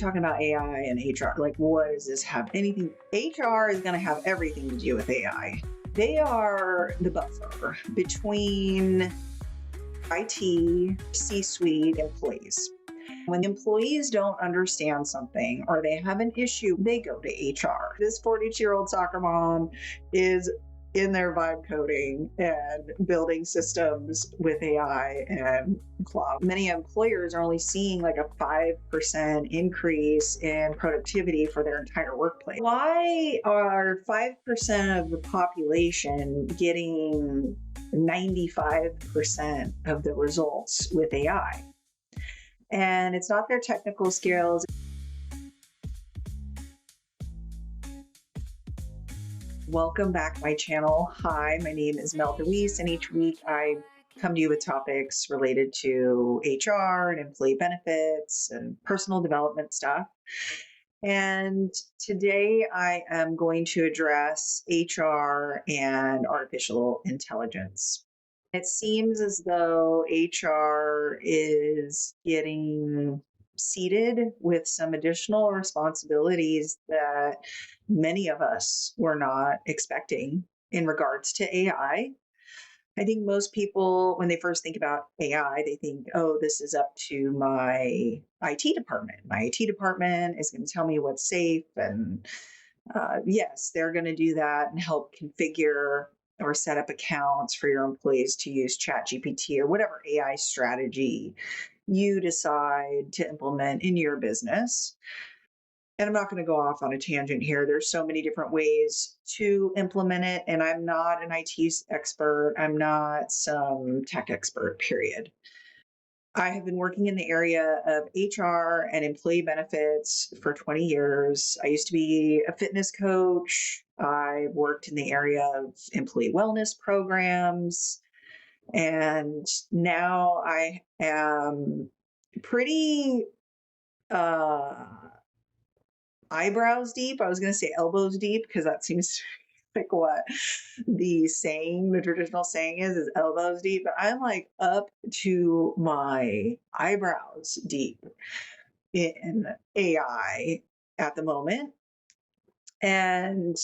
Talking about AI and HR, like what does this have anything? HR is going to have everything to do with AI. They are the buffer between IT, C-suite employees. When the employees don't understand something or they have an issue, they go to HR. This 42-year-old soccer mom is in their vibe coding and building systems with AI and cloud. Many employers are only seeing like a 5% increase in productivity for their entire workplace. Why are 5% of the population getting 95% of the results with AI? And it's not their technical skills. Welcome back to my channel. Hi, my name is DeWeese, and each week I come to you with topics related to HR and employee benefits and personal development stuff. And today I am going to address HR and artificial intelligence. It seems as though HR is getting seated with some additional responsibilities that many of us were not expecting in regards to AI. I think most people, when they first think about AI, they think, oh, this is up to my IT department. My IT department is going to tell me what's safe. And yes, they're going to do that and help configure or set up accounts for your employees to use ChatGPT or whatever AI strategy you decide to implement in your business. And I'm not going to go off on a tangent here. There's so many different ways to implement it. And I'm not an IT expert. I'm not some tech expert, period. I have been working in the area of HR and employee benefits for 20 years. I used to be a fitness coach. I worked in the area of employee wellness programs. And now I am pretty eyebrows deep. I was going to say elbows deep because that seems like what the traditional saying is elbows deep. But I'm like up to my eyebrows deep in AI at the moment. And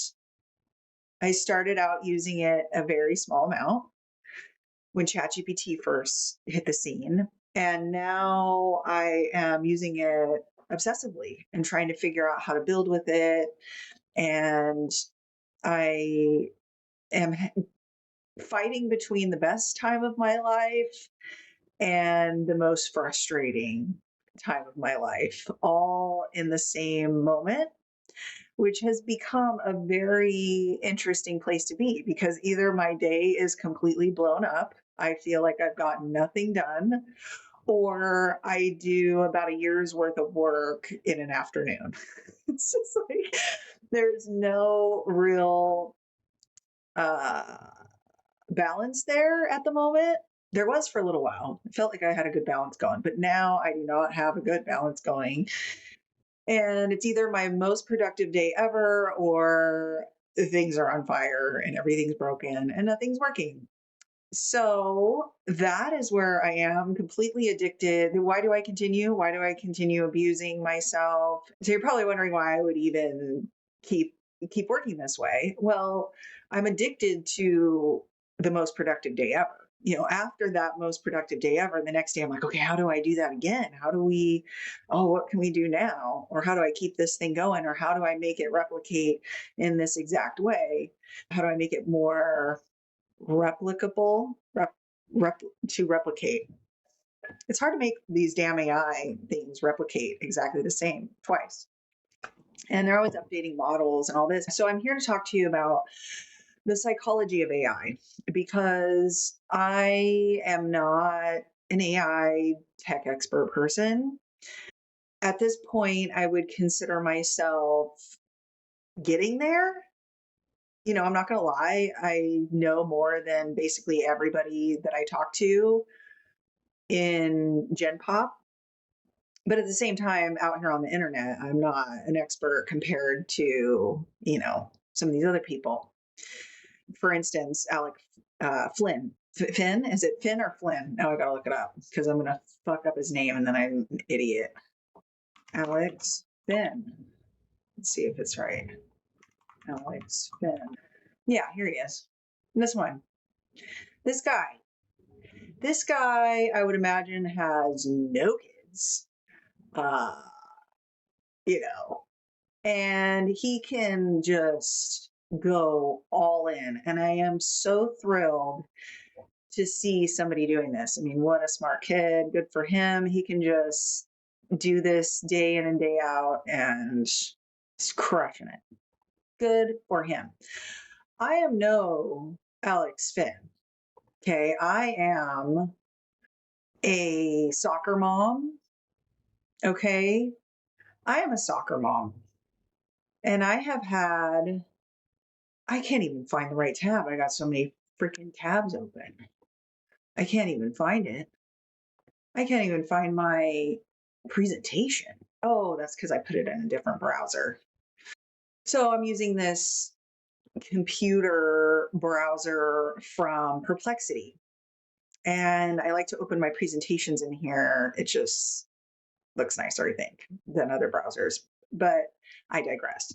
I started out using it a very small amount when ChatGPT first hit the scene. And now I am using it obsessively and trying to figure out how to build with it. And I am fighting between the best time of my life and the most frustrating time of my life, all in the same moment, which has become a very interesting place to be because either my day is completely blown up, I feel like I've gotten nothing done, or I do about a year's worth of work in an afternoon. It's just like there's no real balance there at the moment. There was for a little while. I felt like I had a good balance going, but now I do not have a good balance going. And it's either my most productive day ever or things are on fire and everything's broken and nothing's working. So that is where I am completely addicted. Why do I continue? Why do I continue abusing myself? So you're probably wondering why I would even keep working this way. Well, I'm addicted to the most productive day ever. After that most productive day ever, the next day I'm like, okay, how do I do that again? What can we do now? Or how do I keep this thing going? Or how do I make it replicate in this exact way? How do I make it more replicable to replicate? It's hard to make these damn AI things replicate exactly the same twice. And they're always updating models and all this. So I'm here to talk to you about the psychology of AI because I am not an AI tech expert person. At this point, I would consider myself getting there. I'm not going to lie. I know more than basically everybody that I talk to in Gen Pop. But at the same time, out here on the internet, I'm not an expert compared to, some of these other people. For instance, Alec Flynn. Finn? Is it Finn or Flynn? Now I got to look it up because I'm going to fuck up his name and then I'm an idiot. Alex Finn. Let's see if it's right. Alex Finn. Yeah, here he is. This one. This guy. This guy, I would imagine, has no kids. Uh, you know, and he can just go all in. And I am so thrilled to see somebody doing this. I mean, what a smart kid. Good for him. He can just do this day in and day out and he's crushing it. Good for him. I am no Alex Finn. Okay. I am a soccer mom. Okay. I am a soccer mom. And I have had, I can't even find the right tab. I got so many freaking tabs open. I can't even find it. I can't even find my presentation. Oh, that's because I put it in a different browser. So I'm using this computer browser from Perplexity. And I like to open my presentations in here. It just looks nicer, I think, than other browsers. But I digress.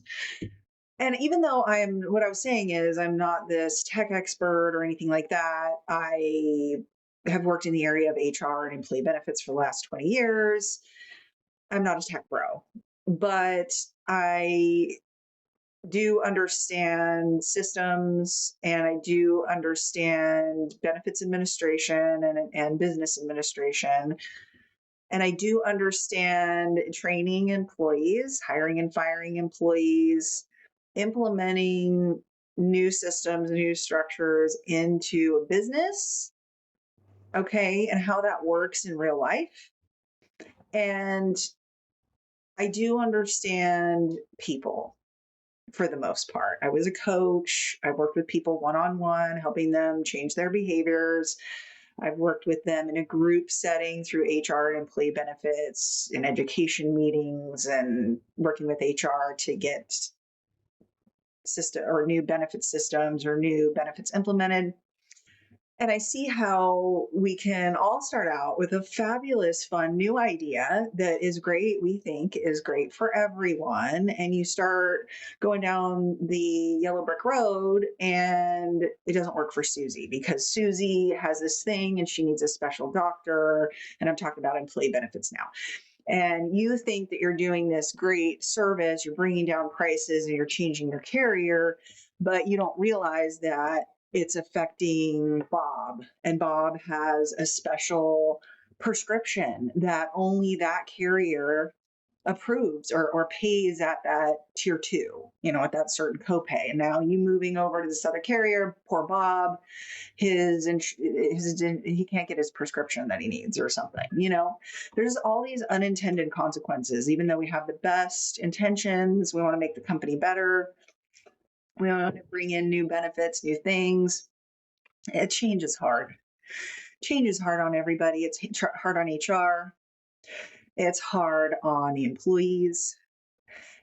And even though what I was saying is I'm not this tech expert or anything like that, I have worked in the area of HR and employee benefits for the last 20 years. I'm not a tech bro, but I do understand systems and I do understand benefits administration and business administration. And I do understand training employees, hiring and firing employees, implementing new systems, new structures into a business, okay, and how that works in real life. And I do understand people for the most part. I was a coach. I worked with people one-on-one, helping them change their behaviors. I've worked with them in a group setting through HR and employee benefits, in education meetings, and working with HR to get system or new benefit systems or new benefits implemented. And I see how we can all start out with a fabulous, fun new idea that is great, we think is great for everyone. And you start going down the yellow brick road and it doesn't work for Susie because Susie has this thing and she needs a special doctor. And I'm talking about employee benefits now. And you think that you're doing this great service, you're bringing down prices and you're changing your carrier, but you don't realize that it's affecting Bob. And Bob has a special prescription that only that carrier approves or pays at that tier 2, at that certain copay. And now you moving over to this other carrier, poor Bob, he can't get his prescription that he needs or something. There's all these unintended consequences. Even though we have the best intentions, we want to make the company better, we want to bring in new benefits, new things. Change is hard. Change is hard on everybody. It's hard on HR. It's hard on the employees.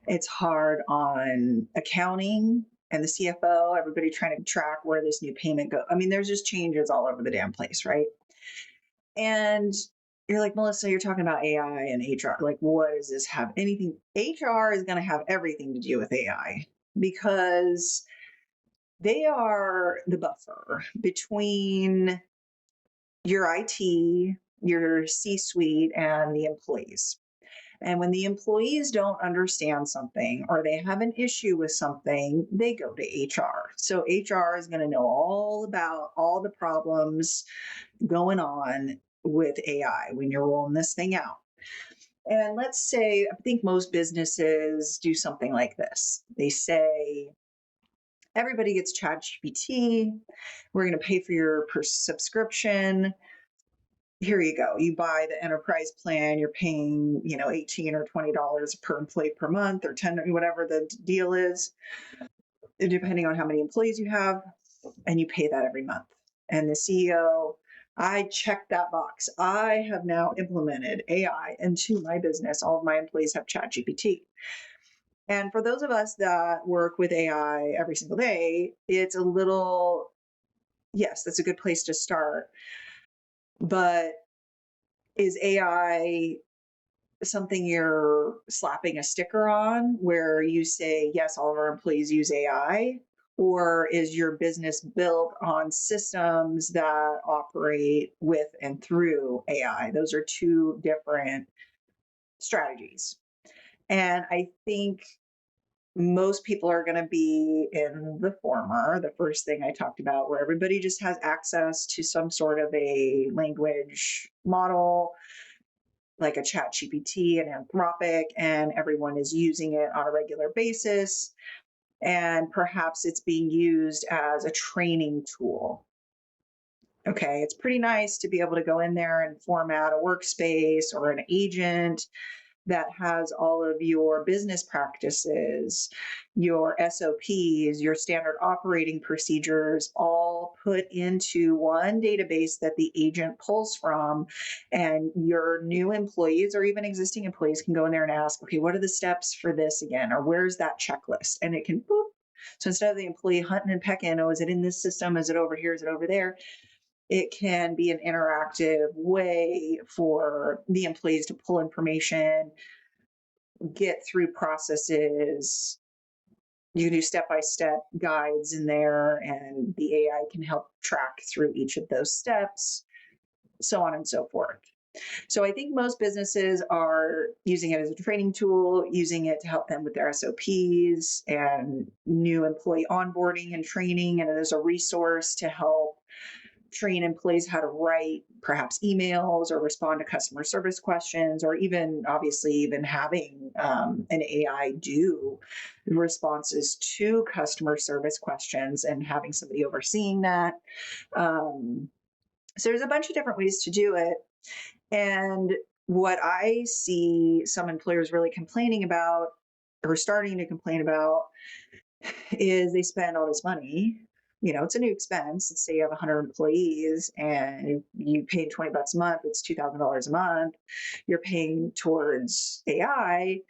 It's hard on accounting and the CFO, everybody trying to track where this new payment goes. I mean, there's just changes all over the damn place, right? And you're like, Melissa, you're talking about AI and HR. Like, what does this have? Anything? HR is going to have everything to do with AI because they are the buffer between your IT, your C-suite, and the employees. And when the employees don't understand something or they have an issue with something, they go to HR. So HR is going to know all about all the problems going on with AI when you're rolling this thing out. And let's say, I think most businesses do something like this. They say, everybody gets ChatGPT. We're going to pay for your subscription. Here you go. You buy the enterprise plan, you're paying, $18 or $20 per employee per month or 10, whatever the deal is, depending on how many employees you have, and you pay that every month. And the CEO, I checked that box. I have now implemented AI into my business. All of my employees have ChatGPT. And for those of us that work with AI every single day, it's a little, yes, that's a good place to start. But is AI something you're slapping a sticker on where you say, yes, all of our employees use AI? Or is your business built on systems that operate with and through AI? Those are two different strategies. And I think most people are going to be in the former, the first thing I talked about, where everybody just has access to some sort of a language model like a chat GPT and Anthropic, and everyone is using it on a regular basis. And perhaps it's being used as a training tool. Okay, it's pretty nice to be able to go in there and format a workspace or an agent that has all of your business practices, your SOPs, your standard operating procedures, all put into one database that the agent pulls from. And your new employees or even existing employees can go in there and ask, okay, what are the steps for this again? Or where's that checklist? And it can boop. So instead of the employee hunting and pecking, oh, is it in this system? Is it over here? Is it over there? It can be an interactive way for the employees to pull information, get through processes. You can do step-by-step guides in there, and the AI can help track through each of those steps, so on and so forth. So I think most businesses are using it as a training tool, using it to help them with their SOPs and new employee onboarding and training, and as a resource to help train employees how to write perhaps emails or respond to customer service questions, or even obviously even having an AI do responses to customer service questions and having somebody overseeing that. So there's a bunch of different ways to do it. And what I see some employers really complaining about or starting to complain about is they spend all this money. You know, it's a new expense. Let's say you have 100 employees and you pay $20 a month, it's $2,000 a month. You're paying towards AI,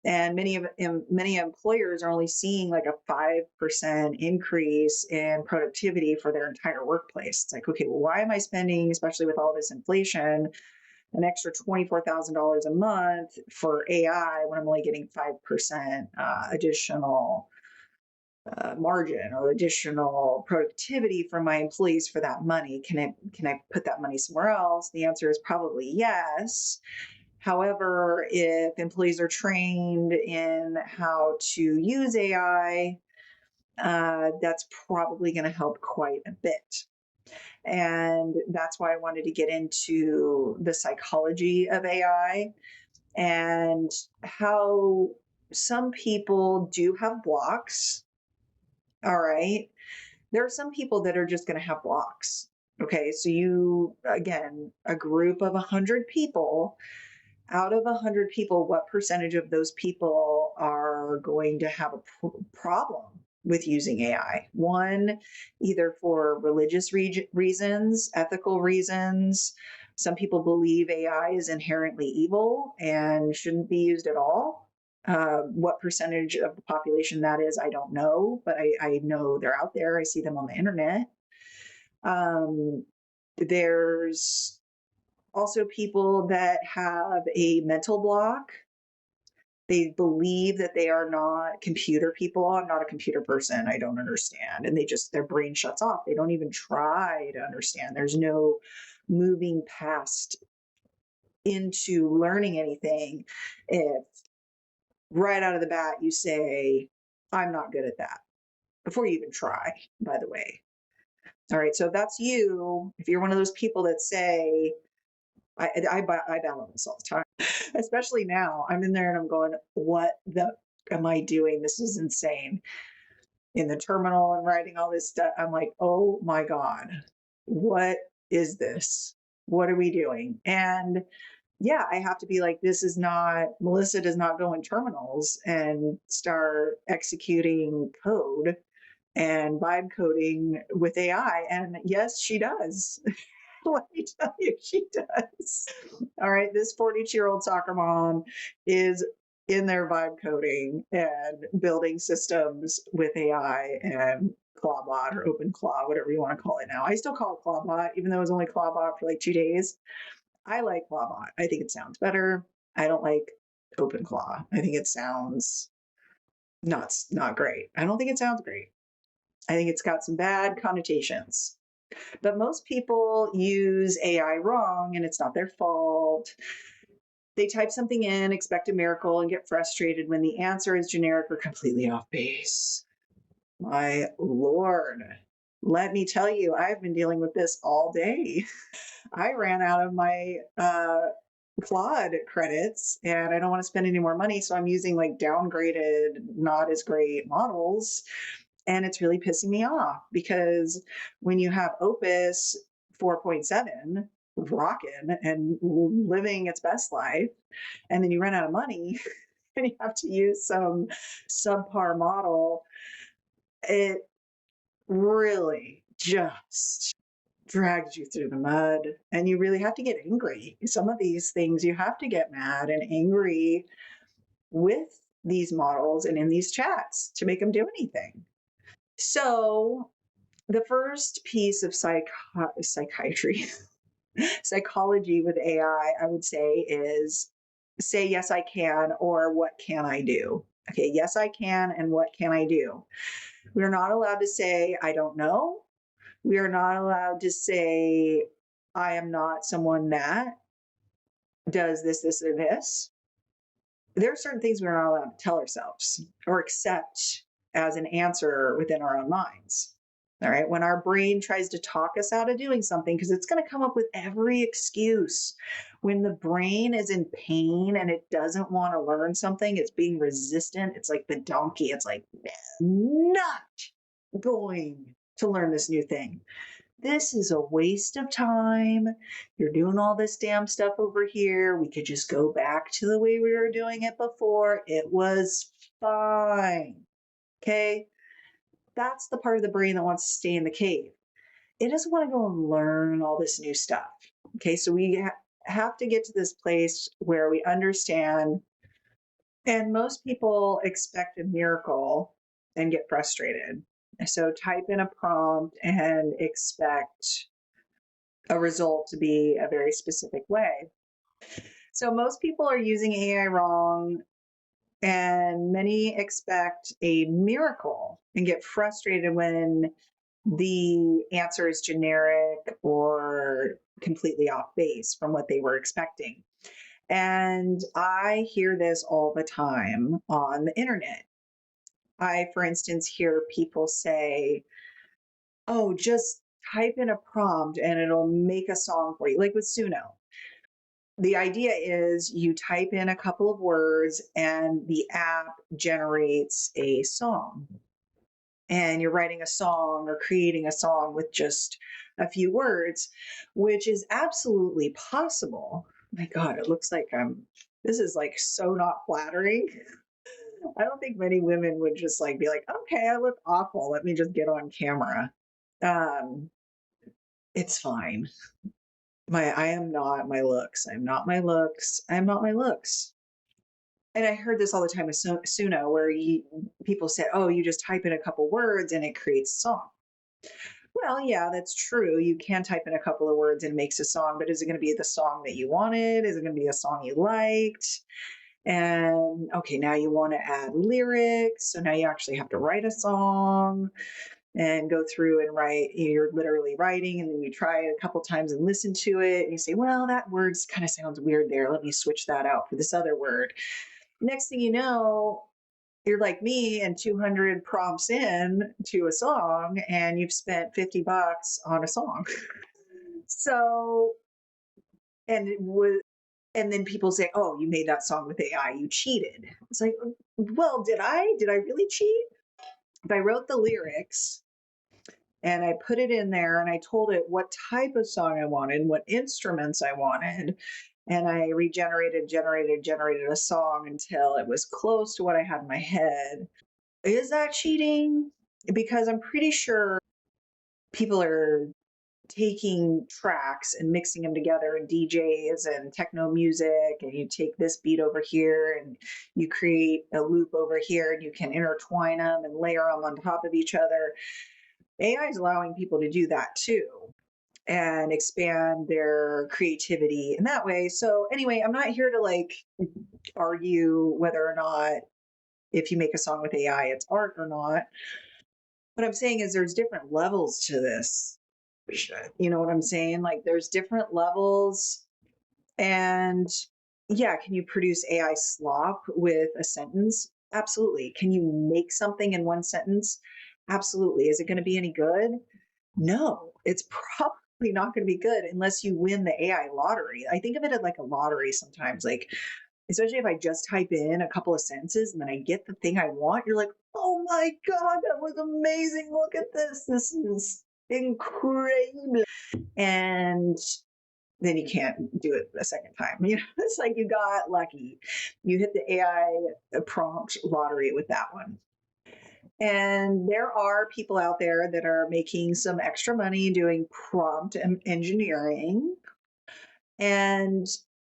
and many employers are only seeing like a 5% increase in productivity for their entire workplace. It's like, okay, well, why am I spending, especially with all this inflation, an extra $24,000 a month for AI when I'm only getting 5% additional margin or additional productivity from my employees for that money? Can I put that money somewhere else? The answer is probably yes. However, if employees are trained in how to use AI, that's probably going to help quite a bit. And that's why I wanted to get into the psychology of AI and how some people do have blocks. All right. There are some people that are just going to have blocks. Okay. So again, a group of 100 people, out of 100 people, what percentage of those people are going to have a problem with using AI? One, either for religious reasons, ethical reasons. Some people believe AI is inherently evil and shouldn't be used at all. What percentage of the population that is, I don't know, but I know they're out there. I see them on the internet. There's also people that have a mental block. They believe that they are not computer people. I'm not a computer person. I don't understand. And their brain shuts off. They don't even try to understand. There's no moving past into learning anything if right out of the bat you say, I'm not good at that, before you even try, by the way. All right, so if that's you, if you're one of those people that say, I battle this all the time, especially now. I'm in there and I'm going, what the am I doing? This is insane. In the terminal and writing all this stuff, I'm like, oh my God, what is this? What are we doing? And yeah, I have to be like, Melissa does not go in terminals and start executing code and vibe coding with AI. And yes, she does. Let me tell you, she does. All right, this 42-year-old soccer mom is in there vibe coding and building systems with AI and Clawbot or OpenClaw, whatever you want to call it now. I still call it Clawbot, even though it was only Clawbot for like 2 days. I like Clawbot. I think it sounds better. I don't like OpenClaw. I think it sounds not great. I don't think it sounds great. I think it's got some bad connotations. But most people use AI wrong, and it's not their fault. They type something in, expect a miracle, and get frustrated when the answer is generic or completely off base. My Lord. Let me tell you, I've been dealing with this all day. I ran out of my Claude credits and I don't want to spend any more money. So I'm using like downgraded, not as great models. And it's really pissing me off because when you have Opus 4.7 rocking and living its best life, and then you run out of money and you have to use some subpar model, it really just drags you through the mud and you really have to get angry. Some of these things you have to get mad and angry with these models and in these chats to make them do anything. So the first piece of psychiatry, psychology with AI, I would say is say, yes, I can, or what can I do? Okay, yes, I can, and what can I do? We're not allowed to say, I don't know. We are not allowed to say, I am not someone that does this, this, or this. There are certain things we're not allowed to tell ourselves or accept as an answer within our own minds. All right. When our brain tries to talk us out of doing something, because it's going to come up with every excuse. When the brain is in pain and it doesn't want to learn something, it's being resistant. It's like the donkey. It's like, not going to learn this new thing. This is a waste of time. You're doing all this damn stuff over here. We could just go back to the way we were doing it before. It was fine. Okay. That's the part of the brain that wants to stay in the cave. It doesn't want to go and learn all this new stuff. Okay. So we have to get to this place where we understand. And most people expect a miracle and get frustrated. So type in a prompt and expect a result to be a very specific way. So most people are using AI wrong, and many expect a miracle and get frustrated when the answer is generic or completely off base from what they were expecting. And I hear this all the time on the internet. I, for instance, hear people say, oh, just type in a prompt and it'll make a song for you, like with Suno. The idea is you type in a couple of words and the app generates a song. And you're writing a song or creating a song with just a few words, which is absolutely possible. My God, it looks like this is like so not flattering. I don't think many women would just like be like, okay, I look awful. Let me just get on camera. Um, it's fine. I am not my looks. I'm not my looks. I'm not my looks. And I heard this all the time with Suno, where people say, oh, you just type in a couple words and it creates a song. Well, yeah, that's true. You can type in a couple of words and it makes a song, but is it going to be the song that you wanted? Is it going to be a song you liked? And okay, now you want to add lyrics. So now you actually have to write a song and go through and write. You're literally writing, and then you try it a couple times and listen to it. And you say, well, that word kind of sounds weird there. Let me switch that out for this other word. Next thing you know, you're like me and 200 prompts in to a song, and you've spent $50 on a song. So, and it was, and then people say, oh, you made that song with AI, you cheated. It's like, well, did I really cheat? If I wrote the lyrics and I put it in there and I told it what type of song I wanted, what instruments I wanted, and I generated a song until it was close to what I had in my head. Is that cheating? Because I'm pretty sure people are taking tracks and mixing them together, and DJs and techno music, and you take this beat over here and you create a loop over here and you can intertwine them and layer them on top of each other. AI is allowing people to do that too. and expand their creativity in that way. So anyway, I'm not here to like argue whether or not if you make a song with AI, it's art or not. What I'm saying is there's different levels to this. You know what I'm saying? Like there's different levels. And yeah, can you produce AI slop with a sentence? Absolutely. Can you make something in one sentence? Absolutely. Is it going to be any good? No, it's probably not going to be good unless you win the AI lottery. I think of it as like a lottery sometimes, like, especially if I just type in a couple of sentences and then I get the thing I want, you're like, oh my God, that was amazing. Look at this. This is incredible. And then you can't do it a second time. You know, it's like you got lucky. You hit the AI prompt lottery with that one. And there are people out there that are making some extra money doing prompt engineering. And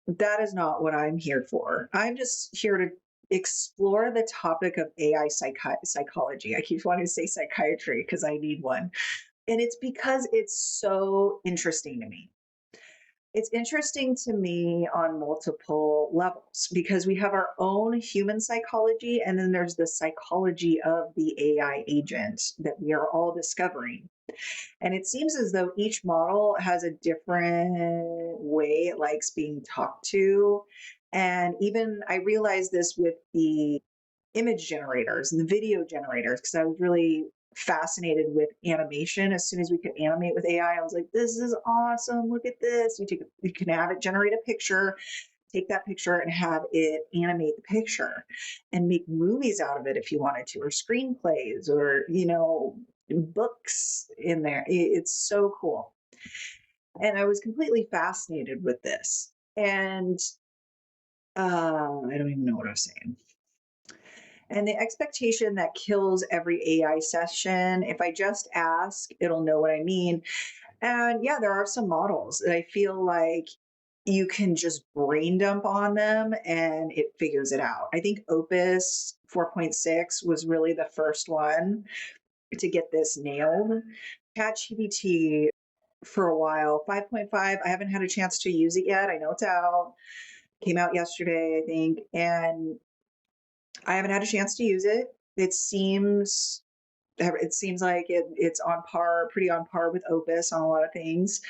that is not what I'm here for. I'm just here to explore the topic of AI psychology. I keep wanting to say psychiatry because I need one. And it's because it's so interesting to me. It's interesting to me on multiple levels because we have our own human psychology, and then there's the psychology of the AI agent that we are all discovering. And it seems as though each model has a different way it likes being talked to. And even I realized this with the image generators and the video generators because I was really fascinated with animation. As soon as we could animate with AI, I was like, this is awesome. Look at this. You can have it generate a picture, take that picture and have it animate the picture and make movies out of it if you wanted to, or screenplays, or, you know, books in there. It's so cool. And I was completely fascinated with this. And I don't even know what I was saying. And the expectation that kills every AI session. If I just ask, it'll know what I mean. And yeah, there are some models that I feel like you can just brain dump on them and it figures it out. I think Opus 4.6 was really the first one to get this nailed. ChatGPT for a while, 5.5, I haven't had a chance to use it yet. I know it's out. Came out yesterday, I think, and I haven't had a chance to use it. It seems like it's on par, pretty on par with Opus on a lot of things.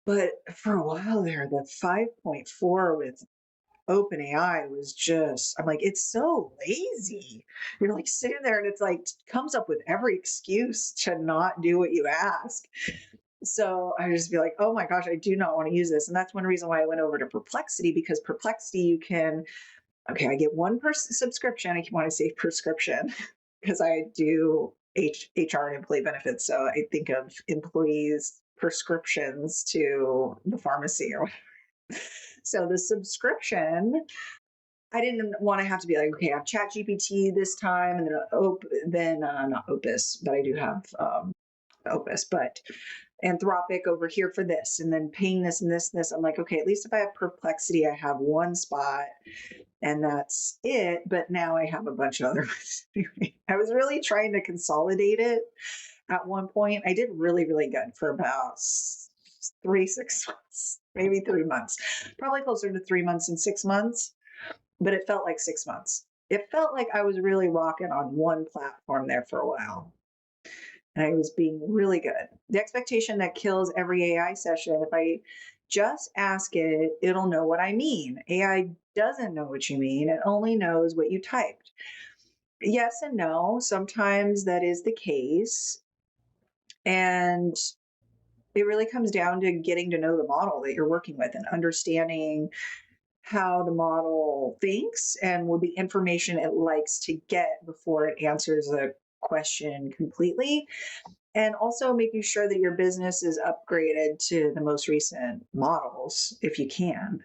But for a while there, the 5.4 with OpenAI was just, I'm like, it's so lazy. You're like sitting there and it's like, comes up with every excuse to not do what you ask. So I just be like, oh my gosh, I do not want to use this. And that's one reason why I went over to Perplexity, because Perplexity, you can, okay, I get one subscription. I want to say prescription because I do HR and employee benefits. So I think of employees' prescriptions to the pharmacy or whatever. So the subscription, I didn't want to have to be like, okay, I have Chat GPT this time, and then not Opus, but I do have Opus, but Anthropic over here for this, and then paying this and this and this. I'm like, okay, at least if I have Perplexity, I have one spot and that's it. But now I have a bunch of other ones. I was really trying to consolidate it at one point. I did really, really good for about 6 months, maybe 3 months, probably closer to 3 months and 6 months, but it felt like 6 months. It felt like I was really rocking on one platform there for a while. And I was being really good. The expectation that kills every AI session. If I just ask it, it'll know what I mean. AI doesn't know what you mean. It only knows what you typed. Yes and no. Sometimes that is the case. And it really comes down to getting to know the model that you're working with and understanding how the model thinks and what the information it likes to get before it answers a question completely. And also making sure that your business is upgraded to the most recent models if you can.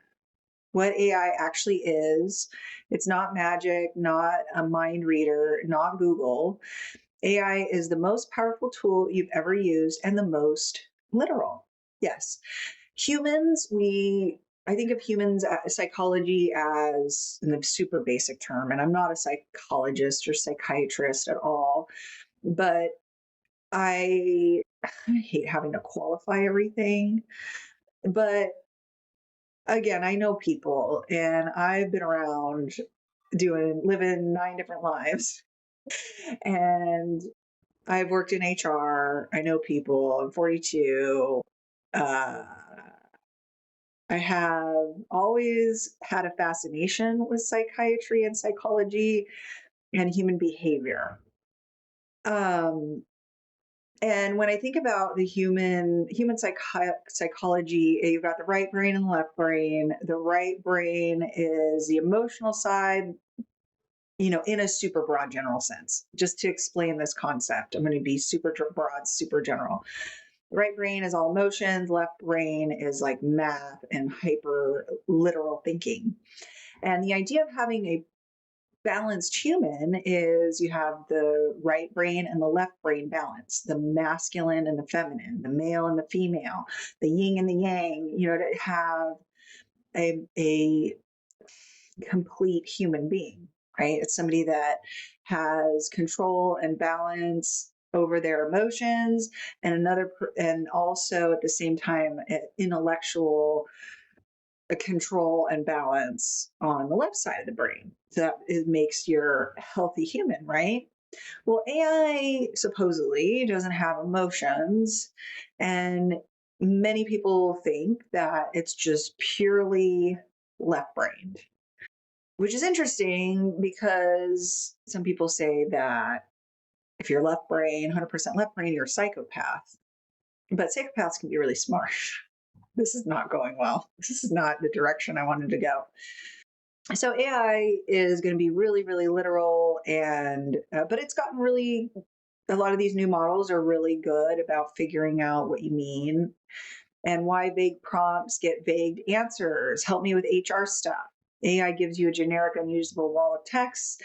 What AI actually is, it's not magic, not a mind reader, not Google. AI is the most powerful tool you've ever used and the most literal. Yes. I think of humans psychology as in the super basic term, and I'm not a psychologist or psychiatrist at all, but I hate having to qualify everything, but again, I know people and I've been around living 9 different lives. And I've worked in HR. I know people. I'm 42. Uh, I have always had a fascination with psychiatry and psychology and human behavior. Um, and when I think about the psychology, you've got the right brain and the left brain. The right brain is the emotional side, in a super broad general sense. Just to explain this concept, I'm going to be super broad, super general. The right brain is all emotions, left brain is like math and hyper literal thinking. And the idea of having a balanced human is you have the right brain and the left brain balance, the masculine and the feminine, the male and the female, the yin and the yang, to have a complete human being, right? It's somebody that has control and balance over their emotions, and also at the same time, intellectual control and balance on the left side of the brain. So that it makes your healthy human, right? Well, AI supposedly doesn't have emotions, and many people think that it's just purely left brained, which is interesting because some people say that if you're left brain, 100% left brain, you're a psychopath. But psychopaths can be really smart. This is not going well. This is not the direction I wanted to go. So AI is going to be really, really literal, but it's gotten really. A lot of these new models are really good about figuring out what you mean and why vague prompts get vague answers. Help me with HR stuff. AI gives you a generic, unusable wall of text.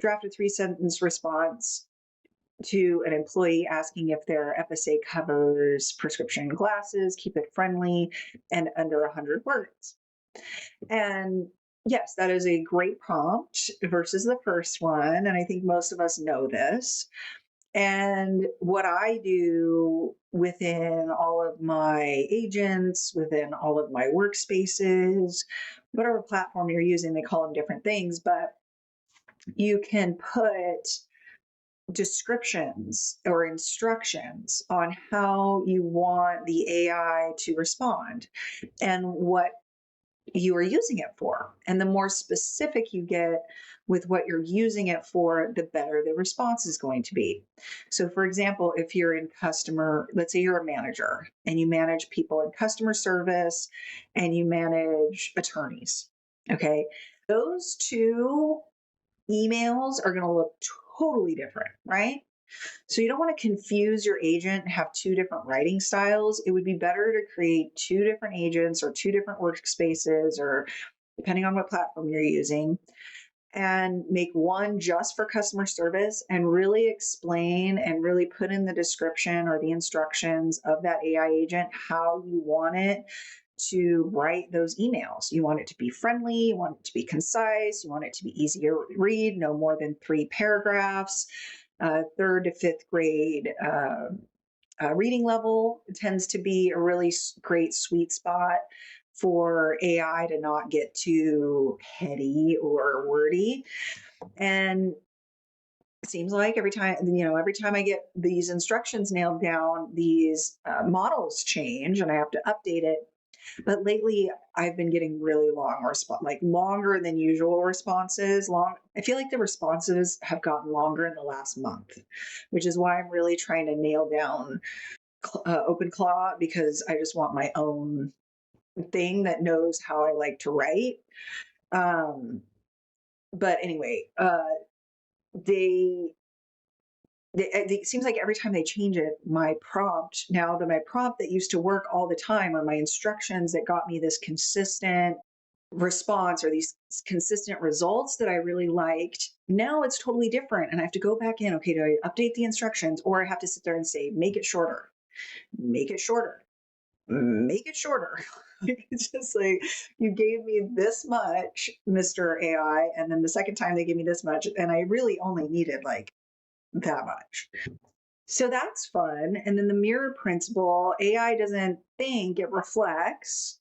Draft a 3-sentence response to an employee asking if their FSA covers prescription glasses, keep it friendly, and under 100 words. And yes, that is a great prompt versus the first one. And I think most of us know this. And what I do within all of my agents, within all of my workspaces, whatever platform you're using, they call them different things, but you can put descriptions or instructions on how you want the AI to respond and what you are using it for. And the more specific you get with what you're using it for, the better the response is going to be. So, for example, if you're in let's say you're a manager and you manage people in customer service and you manage attorneys, okay, those two emails are going to look totally different, right? So you don't want to confuse your agent and have two different writing styles. It would be better to create two different agents or two different workspaces, or depending on what platform you're using, and make one just for customer service and really explain and really put in the description or the instructions of that AI agent how you want it to write those emails. You want it to be friendly, you want it to be concise, you want it to be easy to read, no more than 3 paragraphs. Third to fifth grade reading level tends to be a really great sweet spot for AI to not get too heady or wordy. And it seems like every time I get these instructions nailed down, these models change and I have to update it. But lately, I've been getting really long like longer than usual responses. I feel like the responses have gotten longer in the last month, which is why I'm really trying to nail down OpenClaw, because I just want my own thing that knows how I like to write. Um, but anyway, it seems like every time they change it, my prompt that used to work all the time, or my instructions that got me this consistent response or these consistent results that I really liked, now it's totally different. And I have to go back in. Okay, do I update the instructions, or I have to sit there and say, make it shorter, make it shorter, make it shorter. It's just like, you gave me this much, Mr. AI, and then the second time they gave me this much, and I really only needed like that much. So that's fun. And then the mirror principle, AI doesn't think, it reflects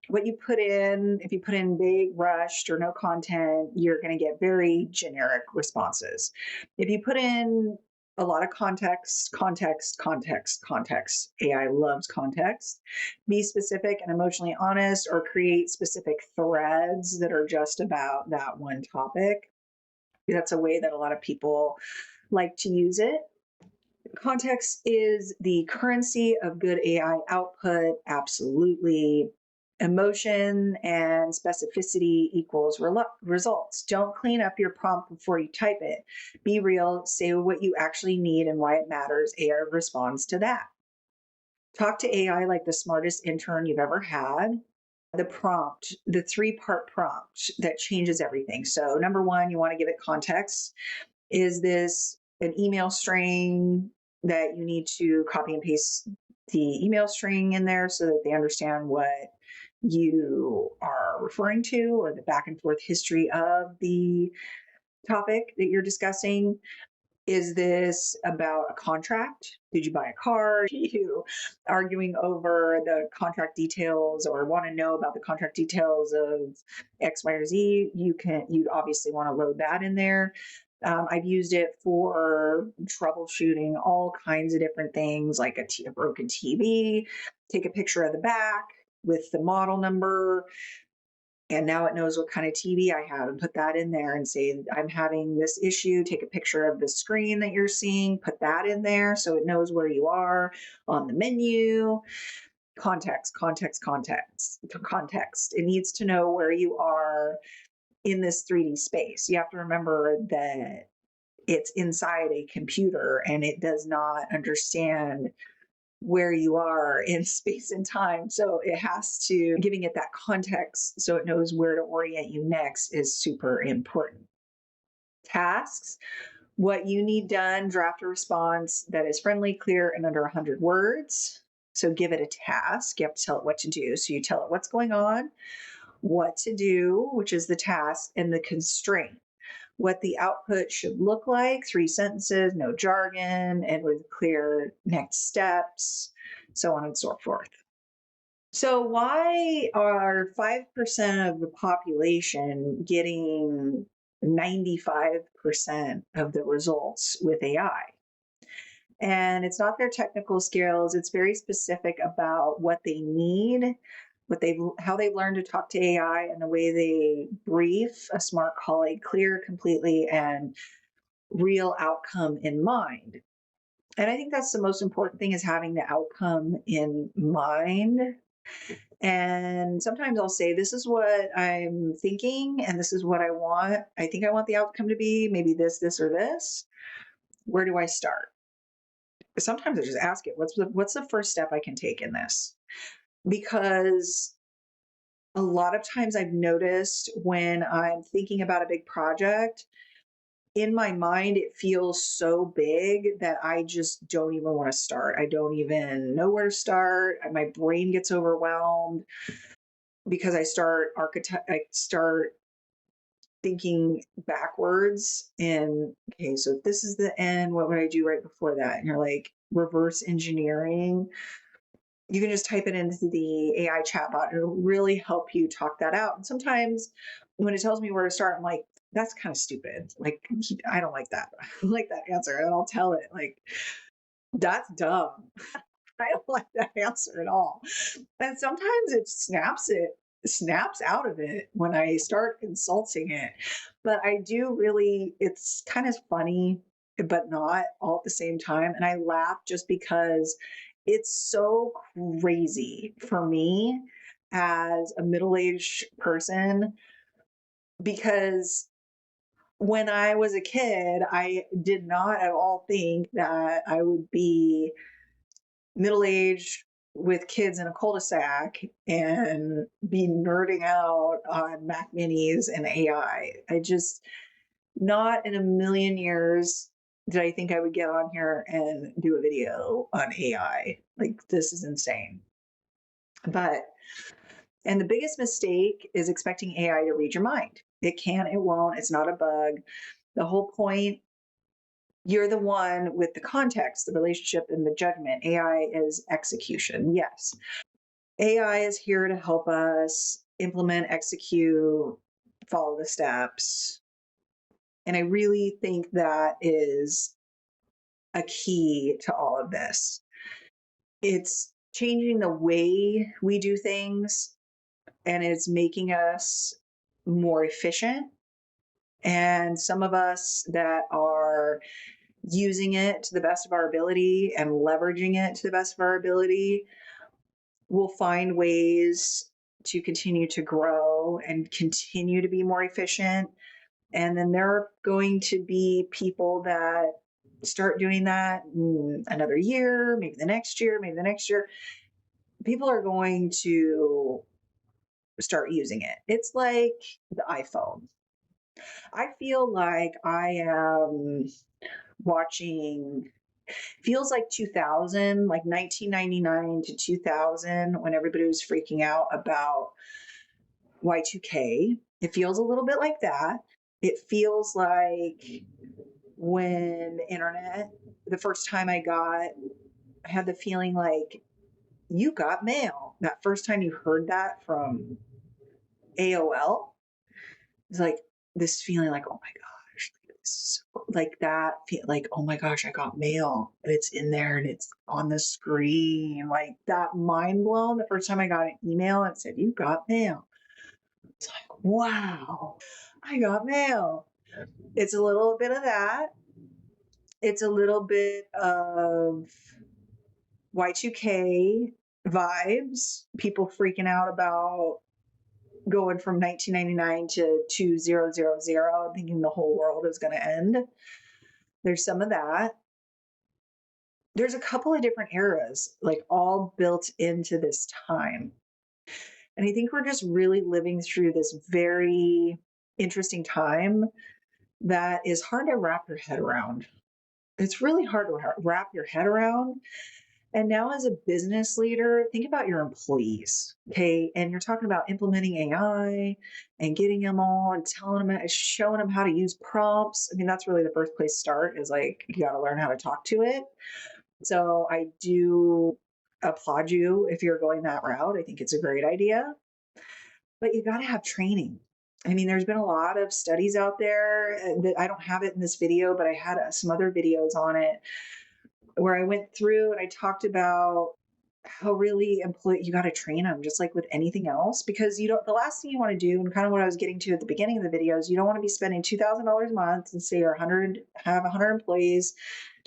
what you put in. If you put in big, rushed, or no content, you're going to get very generic responses. If you put in a lot of context, AI loves context. Be specific and emotionally honest, or create specific threads that are just about that one topic. That's a way that a lot of people like to use it. Context is the currency of good AI output. Absolutely. Emotion and specificity equals results. Don't clean up your prompt before you type it. Be real, say what you actually need and why it matters. AI responds to that. Talk to AI like the smartest intern you've ever had. The prompt, the 3-part prompt that changes everything. So, number one, you want to give it context. Is this an email string that you need to copy and paste the email string in there so that they understand what you are referring to, or the back and forth history of the topic that you're discussing? Is this about a contract? Did you buy a car? Are you arguing over the contract details, or want to know about the contract details of X, Y, or Z? You'd obviously want to load that in there. I've used it for troubleshooting all kinds of different things, like a broken TV. Take a picture of the back with the model number, and now it knows what kind of TV I have, and put that in there and say, I'm having this issue. Take a picture of the screen that you're seeing, put that in there so it knows where you are on the menu. Context. It needs to know where you are in this 3D space. You have to remember that it's inside a computer and it does not understand where you are in space and time. So it has to, giving it that context so it knows where to orient you next is super important. Tasks, what you need done, draft a response that is friendly, clear, and under 100 words. So give it a task. You have to tell it what to do. So you tell it what's going on, what to do, which is the task, and the constraint. What the output should look like, 3 sentences, no jargon, and with clear next steps, so on and so forth. So, why are 5% of the population getting 95% of the results with AI? And it's not their technical skills, it's very specific about what they need, how they've learned to talk to AI, and the way they brief a smart colleague, clear, completely, and real outcome in mind. And I think that's the most important thing, is having the outcome in mind. And sometimes I'll say, this is what I'm thinking, and this is what I want. I think I want the outcome to be maybe this, or this. Where do I start? Sometimes I just ask it, what's the first step I can take in this? Because a lot of times I've noticed when I'm thinking about a big project, in my mind, it feels so big that I just don't even want to start. I don't even know where to start. My brain gets overwhelmed because I start thinking backwards. And okay, so if this is the end, what would I do right before that? And you're like reverse engineering. You can just type it into the AI chatbot. It'll really help you talk that out. And sometimes when it tells me where to start, I'm like, that's kind of stupid. Like, I don't like that. I don't like that answer. And I'll tell it, like, that's dumb. I don't like that answer at all. And sometimes it snaps out of it when I start consulting it. But I do really, it's kind of funny, but not all at the same time. And I laugh just because it's so crazy for me as a middle-aged person, because when I was a kid, I did not at all think that I would be middle-aged with kids in a cul-de-sac and be nerding out on Mac Minis and AI. I just, not in a million years did I think I would get on here and do a video on AI. Like, this is insane. And the biggest mistake is expecting AI to read your mind. It can't, it won't, it's not a bug. The whole point You're the one with the context, the relationship, and the judgment. AI is execution. Yes. AI is here to help us implement, execute, follow the steps. And I really think that is a key to all of this. It's changing the way we do things, and it's making us more efficient. And some of us that are using it to the best of our ability and leveraging it to the best of our ability will find ways to continue to grow and continue to be more efficient. And then there are going to be people that start doing that another year, maybe the next year, maybe the next year. People are going to start using it. It's like the iPhone. I feel like I am watching, feels like 2000, like 1999 to 2000, when everybody was freaking out about Y2K. It feels a little bit like that. It feels like when the internet, the first time I had the feeling like you got mail. That first time you heard that from AOL, it's like this feeling like, oh my gosh, like that, like, oh my gosh, I got mail. It's in there and it's on the screen. Like that mind blown the first time I got an email and it said, you got mail. It's like, wow, I got mail. It's a little bit of that. It's a little bit of Y2K vibes, people freaking out about going from 1999 to 2000, thinking the whole world is going to end. There's some of that. There's a couple of different eras, like all built into this time. And I think we're just really living through this very interesting time that is hard to wrap your head around. It's really hard to wrap your head around. And now, as a business leader, think about your employees. Okay. And you're talking about implementing AI and getting them all and telling them, showing them how to use prompts. I mean, that's really the first place to start, is like, you got to learn how to talk to it. So I do applaud you if you're going that route. I think it's a great idea, but you got to have training. I mean, there's been a lot of studies out there that I don't have it in this video, but I had some other videos on it where I went through and I talked about how really you got to train them, just like with anything else, because you don't, the last thing you want to do, and kind of what I was getting to at the beginning of the video, is you don't want to be spending $2,000 a month and say you're have 100 employees,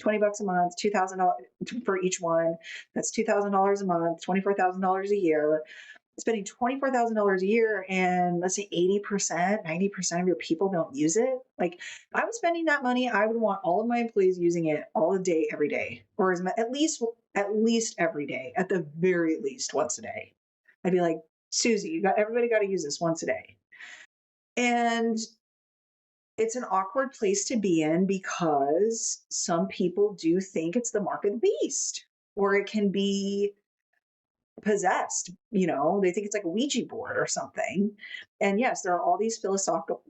$20 a month, $2,000 for each one. That's $2,000 a month, $24,000 a year. Spending $24,000 a year, and let's say 80%, 90% of your people don't use it. Like, if I was spending that money, I would want all of my employees using it all the day, every day, or at least every day, at the very least once a day. I'd be like, Susie, everybody got to use this once a day. And it's an awkward place to be in, because some people do think it's the mark of the beast, or it can be possessed. They think it's like a Ouija board or something. And yes, there are all these philosophical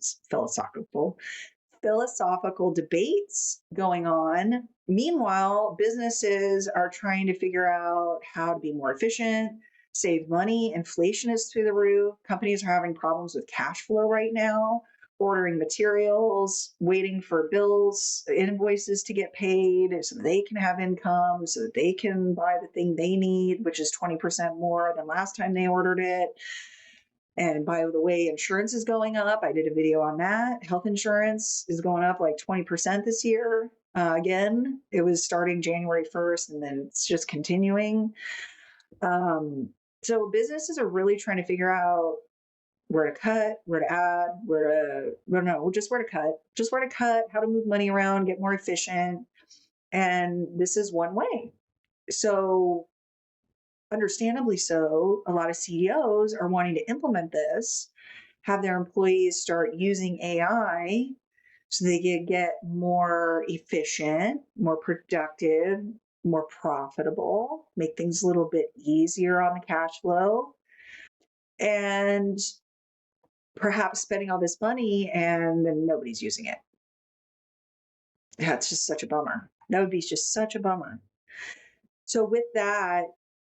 debates going on. Meanwhile, businesses are trying to figure out how to be more efficient, save money. Inflation is through the roof. Companies are having problems with cash flow right now, ordering materials, waiting for bills, invoices to get paid so they can have income, so that they can buy the thing they need, which is 20% more than last time they ordered it. And by the way, insurance is going up. I did a video on that. Health insurance is going up like 20% this year. Again, it was starting January 1st, and then it's just continuing. So businesses are really trying to figure out where to cut, where to add, just where to cut, how to move money around, get more efficient. And this is one way. So understandably so, a lot of CEOs are wanting to implement this, have their employees start using AI so they can get more efficient, more productive, more profitable, make things a little bit easier on the cash flow, and perhaps spending all this money and then nobody's using it. Yeah, it's just such a bummer. That would be just such a bummer. So, with that,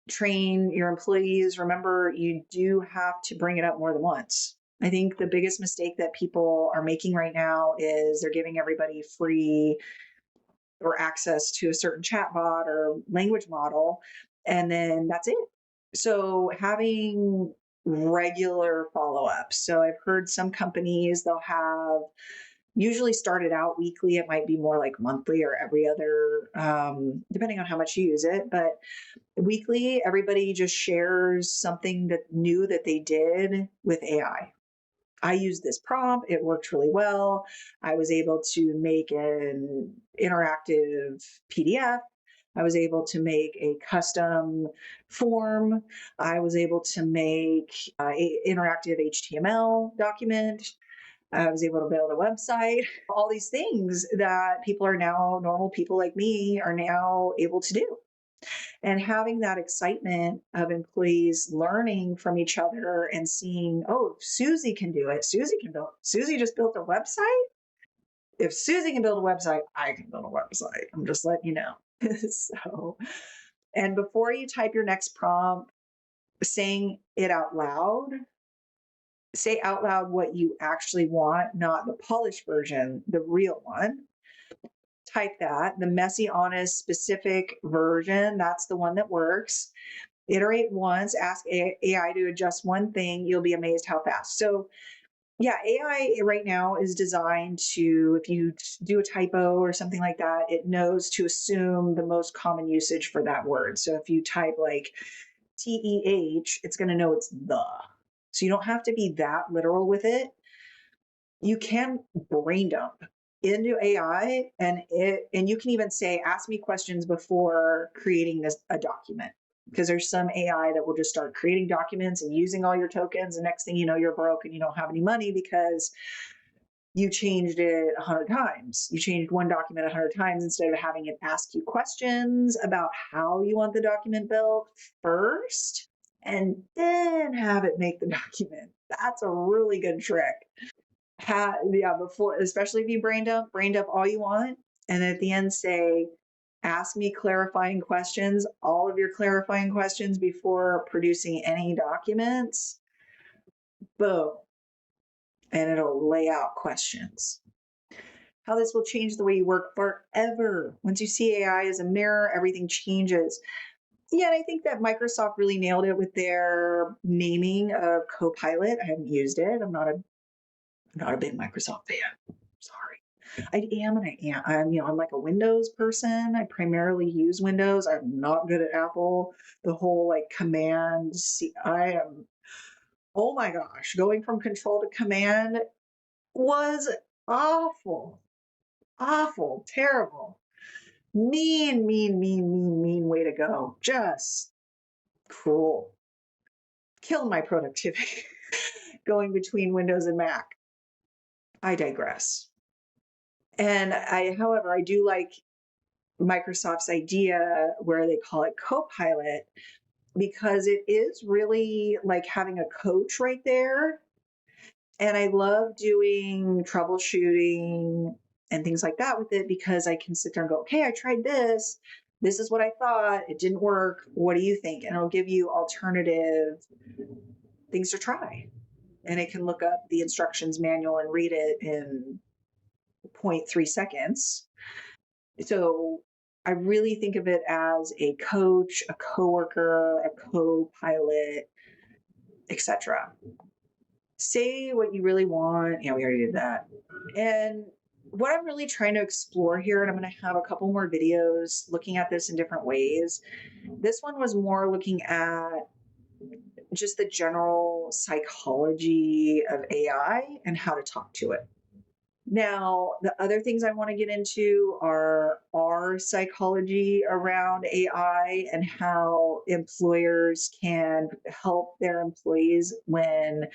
train your employees. Remember, you do have to bring it up more than once. I think the biggest mistake that people are making right now is they're giving everybody free or access to a certain chatbot or language model, and then that's it. So having regular follow-ups. So I've heard some companies, they'll have usually started out weekly. It might be more like monthly or every other, depending on how much you use it. But weekly, everybody just shares something that new that they did with AI. I used this prompt, it worked really well. I was able to make an interactive PDF. I was able to make a custom form. I was able to make an interactive HTML document. I was able to build a website, all these things that people are now, normal people like me, are now able to do. And having that excitement of employees learning from each other and seeing, oh, Susie can do it. Susie just built a website. If Susie can build a website, I can build a website. I'm just letting you know. So, and before you type your next prompt, saying it out loud, say out loud what you actually want, not the polished version, the real one. Type that, the messy, honest, specific version. That's the one that works. Iterate once, ask AI to adjust one thing. You'll be amazed how fast. So, yeah, AI right now is designed to, if you do a typo or something like that, it knows to assume the most common usage for that word. So if you type like TEH, it's going to know it's the. So you don't have to be that literal with it. You can brain dump into AI, and you can even say, ask me questions before creating a document. Because there's some AI that will just start creating documents and using all your tokens. And next thing you know, you're broke and you don't have any money because you changed it 100 times. You changed one document 100 times instead of having it ask you questions about how you want the document built first and then have it make the document. That's a really good trick. Before, especially if you brain dump all you want, and at the end say, ask me clarifying questions, all of your clarifying questions before producing any documents. Boom. And it'll lay out questions. How this will change the way you work forever. Once you see AI as a mirror, everything changes. Yeah, and I think that Microsoft really nailed it with their naming of Copilot. I haven't used it. I'm not a big Microsoft fan. Sorry. I am and I am. I'm like a Windows person. I primarily use Windows. I'm not good at Apple. The whole like command. I am. Oh my gosh, going from control to command was awful, awful, terrible, mean way to go. Just cruel. Killed my productivity. Going between Windows and Mac. I digress. However, I do like Microsoft's idea where they call it Copilot because it is really like having a coach right there. And I love doing troubleshooting and things like that with it because I can sit there and go, okay, I tried this. This is what I thought. It didn't work. What do you think? And it'll give you alternative things to try. And it can look up the instructions manual and read it in 0.3 seconds. So I really think of it as a coach, a coworker, a co-pilot, etc. Say what you really want. Yeah, we already did that. And what I'm really trying to explore here, and I'm going to have a couple more videos looking at this in different ways. This one was more looking at just the general psychology of AI and how to talk to it. Now, the other things I want to get into are our psychology around AI and how employers can help their employees when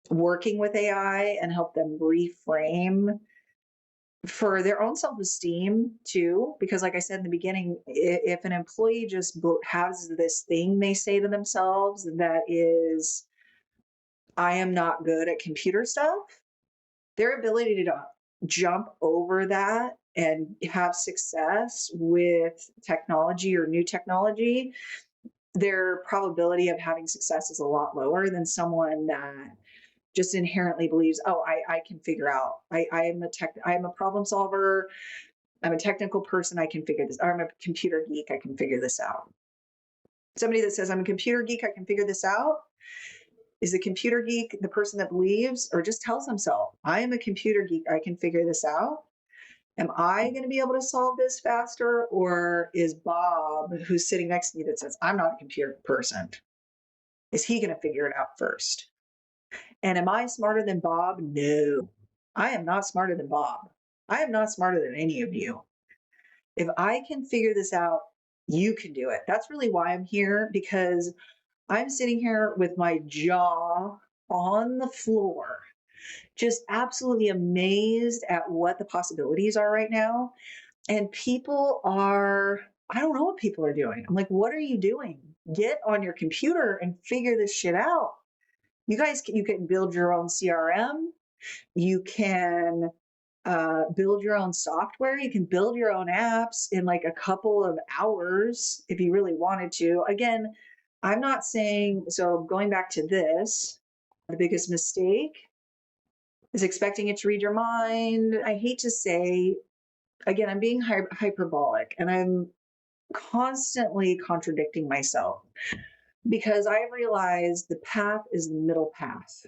working with AI and help them reframe for their own self-esteem too. Because like I said in the beginning, if an employee just has this thing they say to themselves that is, I am not good at computer stuff, their ability to jump over that and have success with technology or new technology, their probability of having success is a lot lower than someone that just inherently believes, oh, I can figure out. I am a problem solver. I'm a technical person. I can figure this. Or I'm a computer geek. I can figure this out. Somebody that says I'm a computer geek, I can figure this out, is the computer geek the person that believes or just tells himself, I am a computer geek. I can figure this out. Am I going to be able to solve this faster? Or is Bob, who's sitting next to me, that says, I'm not a computer person, is he going to figure it out first? And am I smarter than Bob? No, I am not smarter than Bob. I am not smarter than any of you. If I can figure this out, you can do it. That's really why I'm here, because I'm sitting here with my jaw on the floor, just absolutely amazed at what the possibilities are right now. And people are, I don't know what people are doing. I'm like, what are you doing? Get on your computer and figure this shit out. You guys, you can build your own CRM. You can build your own software. You can build your own apps in like a couple of hours if you really wanted to. Again, I'm not saying, so going back to this, the biggest mistake is expecting it to read your mind. I hate to say, again, I'm being hyperbolic and I'm constantly contradicting myself because I realize the path is the middle path.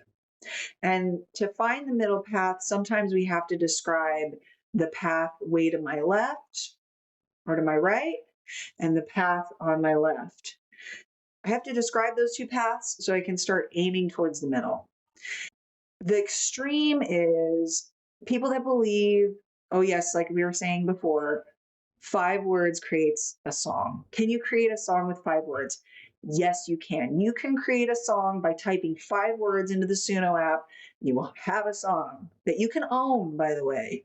And to find the middle path, sometimes we have to describe the path way to my left or to my right and the path on my left. I have to describe those two paths so I can start aiming towards the middle. The extreme is people that believe, oh, yes, like we were saying before, 5 words creates a song. Can you create a song with 5 words? Yes, you can. You can create a song by typing 5 words into the Suno app. You will have a song that you can own, by the way.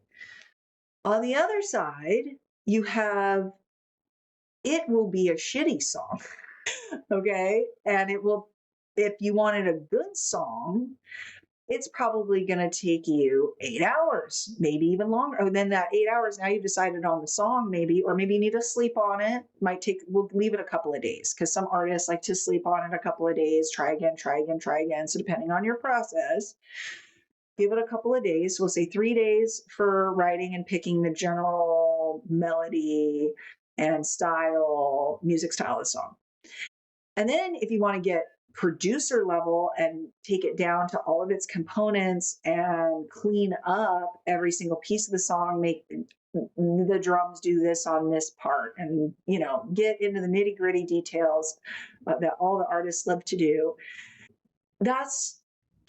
On the other side, you have, it will be a shitty song. Okay. And it will, if you wanted a good song, it's probably going to take you 8 hours, maybe even longer. Oh, then that 8 hours, now you've decided on the song, maybe, or maybe you need to sleep on it. Might take, we'll leave it a couple of days because some artists like to sleep on it a couple of days, try again, try again, try again. So depending on your process, give it a couple of days. We'll say 3 days for writing and picking the general melody and style, music style of the song. And then if you want to get producer level and take it down to all of its components and clean up every single piece of the song, make the drums do this on this part, and get into the nitty gritty details that all the artists love to do, that's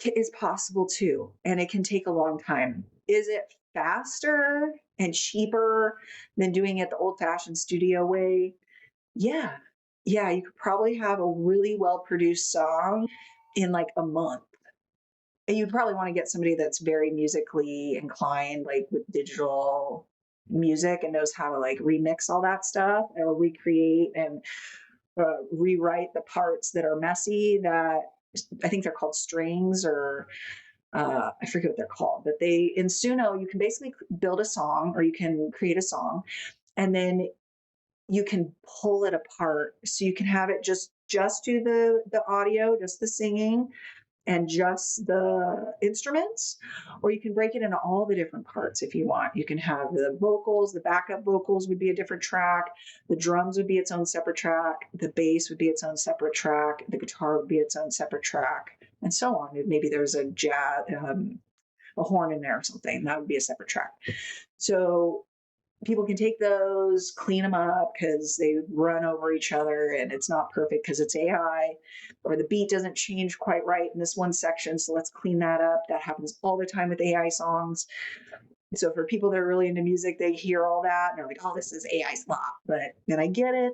is possible too, and it can take a long time. Is it faster and cheaper than doing it the old fashioned studio way? Yeah. Yeah, you could probably have a really well produced song in like a month. And you'd probably want to get somebody that's very musically inclined, like with digital music and knows how to like remix all that stuff or recreate and rewrite the parts that are messy, that I think they're called strings, or I forget what they're called, but they, in Suno, you can basically build a song or you can create a song and then you can pull it apart. So you can have it just do the audio, just the singing and just the instruments, or you can break it into all the different parts if you want. You can have the vocals, the backup vocals would be a different track, the drums would be its own separate track, the bass would be its own separate track, the guitar would be its own separate track, and so on. Maybe there's a jazz, a horn in there or something, that would be a separate track. So people can take those, clean them up because they run over each other and it's not perfect because it's AI, or the beat doesn't change quite right in this one section. So let's clean that up. That happens all the time with AI songs. So for people that are really into music, they hear all that and they're like, oh, this is AI slop. But then I get it.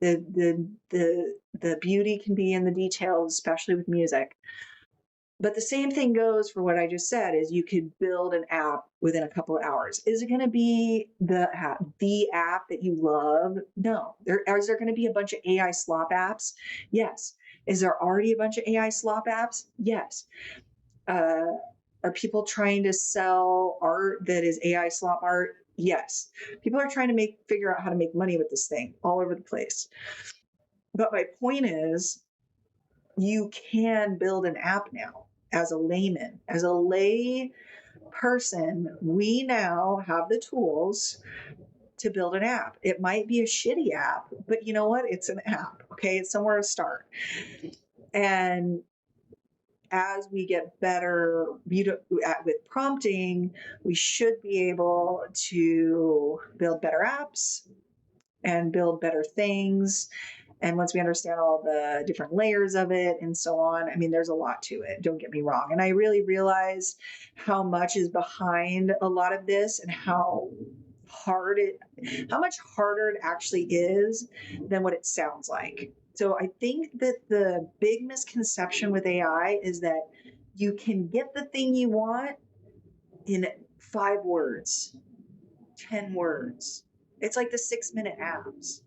The beauty can be in the details, especially with music. But the same thing goes for what I just said, is you could build an app within a couple of hours. Is it going to be the app that you love? No. Is there going to be a bunch of AI slop apps? Yes. Is there already a bunch of AI slop apps? Yes. Are people trying to sell art that is AI slop art? Yes, people are trying to figure out how to make money with this thing all over the place. But my point is, you can build an app now as a layman, as a lay person. We now have the tools to build an app. It might be a shitty app, but you know what? It's an app. Okay. It's somewhere to start. And as we get better with prompting, we should be able to build better apps and build better things. And once we understand all the different layers of it and so on, I mean, there's a lot to it. Don't get me wrong. And I really realized how much is behind a lot of this and how much harder it actually is than what it sounds like. So I think that the big misconception with AI is that you can get the thing you want in 5 words, 10 words. It's like the 6-minute apps.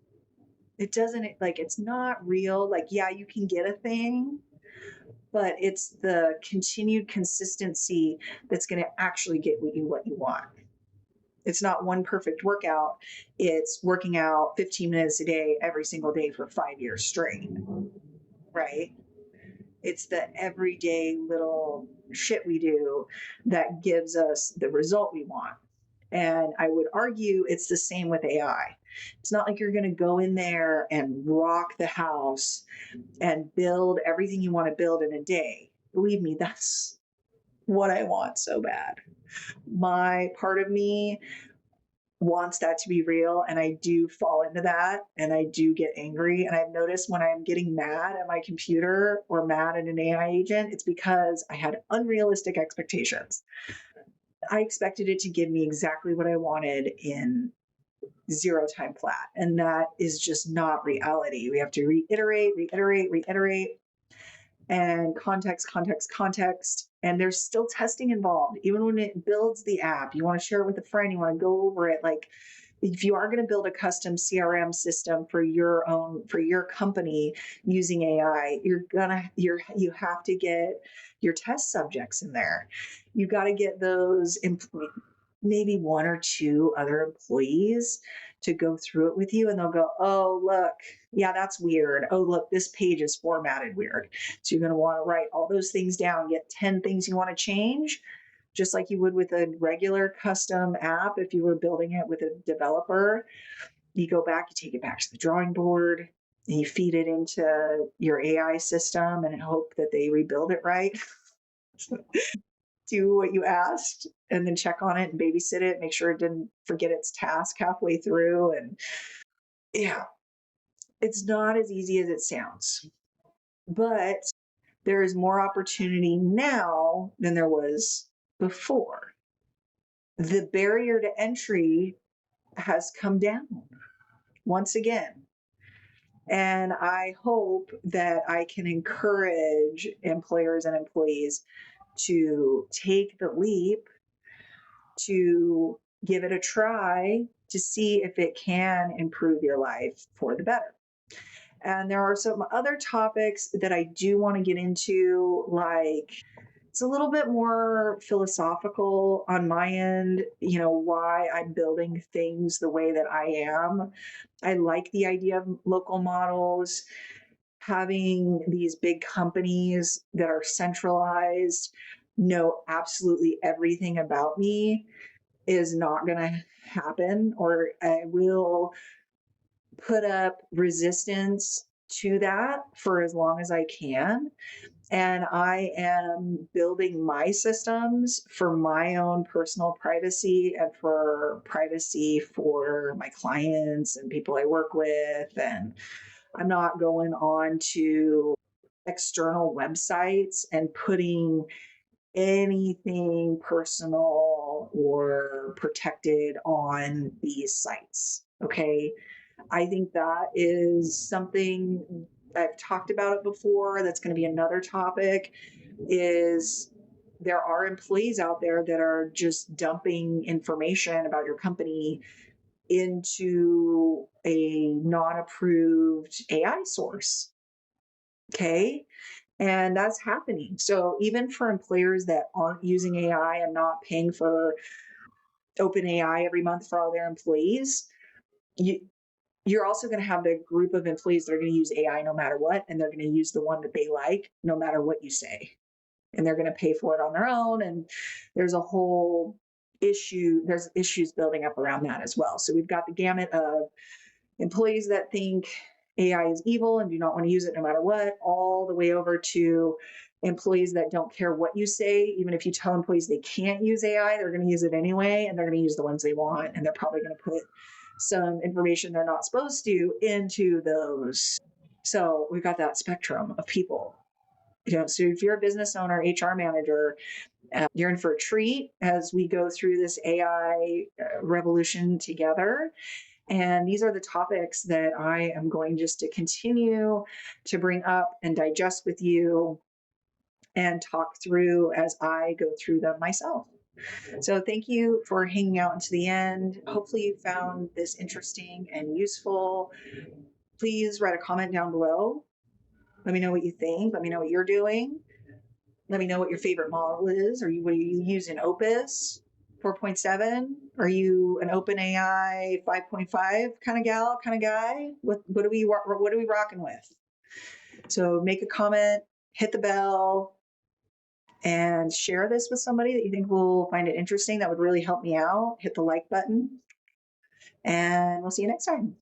It doesn't, like, it's not real. Like, yeah, you can get a thing, but it's the continued consistency that's going to actually get what you want. It's not one perfect workout. It's working out 15 minutes a day every single day for 5 years straight, right? It's the everyday little shit we do that gives us the result we want. And I would argue it's the same with AI. It's not like you're going to go in there and rock the house and build everything you want to build in a day. Believe me, that's what I want so bad. My part of me wants that to be real, and I do fall into that, and I do get angry. And I've noticed when I'm getting mad at my computer or mad at an AI agent, it's because I had unrealistic expectations. I expected it to give me exactly what I wanted in 0 time flat, and that is just not reality. We have to reiterate, and context. And there's still testing involved. Even when it builds the app, you want to share it with a friend, you want to go over it. Like, if you are going to build a custom CRM system for your company using AI, you have to get your test subjects in there. You've got to get those maybe 1 or 2 other employees to go through it with you, and they'll go, oh, look, yeah, that's weird. Oh, look, this page is formatted weird. So you're going to want to write all those things down, get 10 things you want to change, just like you would with a regular custom app. If you were building it with a developer, you go back, you take it back to the drawing board, and you feed it into your AI system and hope that they rebuild it right. Do what you asked and then check on it and babysit it, make sure it didn't forget its task halfway through. And yeah, it's not as easy as it sounds, but there is more opportunity now than there was before. The barrier to entry has come down once again. And I hope that I can encourage employers and employees to take the leap, to give it a try, to see if it can improve your life for the better. And there are some other topics that I do want to get into, like, it's a little bit more philosophical on my end, why I'm building things the way that I am. I like the idea of local models, having these big companies that are centralized, know absolutely everything about me is not going to happen, or I will put up resistance to that for as long as I can. And I am building my systems for my own personal privacy and for privacy for my clients and people I work with. And I'm not going on to external websites and putting anything personal or protected on these sites. Okay. I think that is something I've talked about it before. That's going to be another topic. Is there are employees out there that are just dumping information about your company into a non-approved AI source. Okay. And that's happening. So even for employers that aren't using AI and not paying for open AI every month for all their employees, you're also going to have the group of employees that are going to use AI no matter what, and they're going to use the one that they like no matter what you say. And they're going to pay for it on their own. And there's a whole there's issues building up around that as well. So we've got the gamut of employees that think AI is evil and do not want to use it no matter what, all the way over to employees that don't care what you say. Even if you tell employees they can't use AI, they're going to use it anyway, and they're going to use the ones they want, and they're probably going to put some information they're not supposed to into those. So we've got that spectrum of people. So if you're a business owner, HR manager, you're in for a treat as we go through this AI revolution together. And these are the topics that I am going just to continue to bring up and digest with you and talk through as I go through them myself. So thank you for hanging out until the end. Hopefully you found this interesting and useful. Please write a comment down below. Let me know what you think. Let me know what you're doing. Let me know what your favorite model is. Are you using Opus 4.7? Are you an OpenAI 5.5 kind of gal, kind of guy? What are we rocking with? So make a comment, hit the bell, and share this with somebody that you think will find it interesting. That would really help me out. Hit the like button, and we'll see you next time.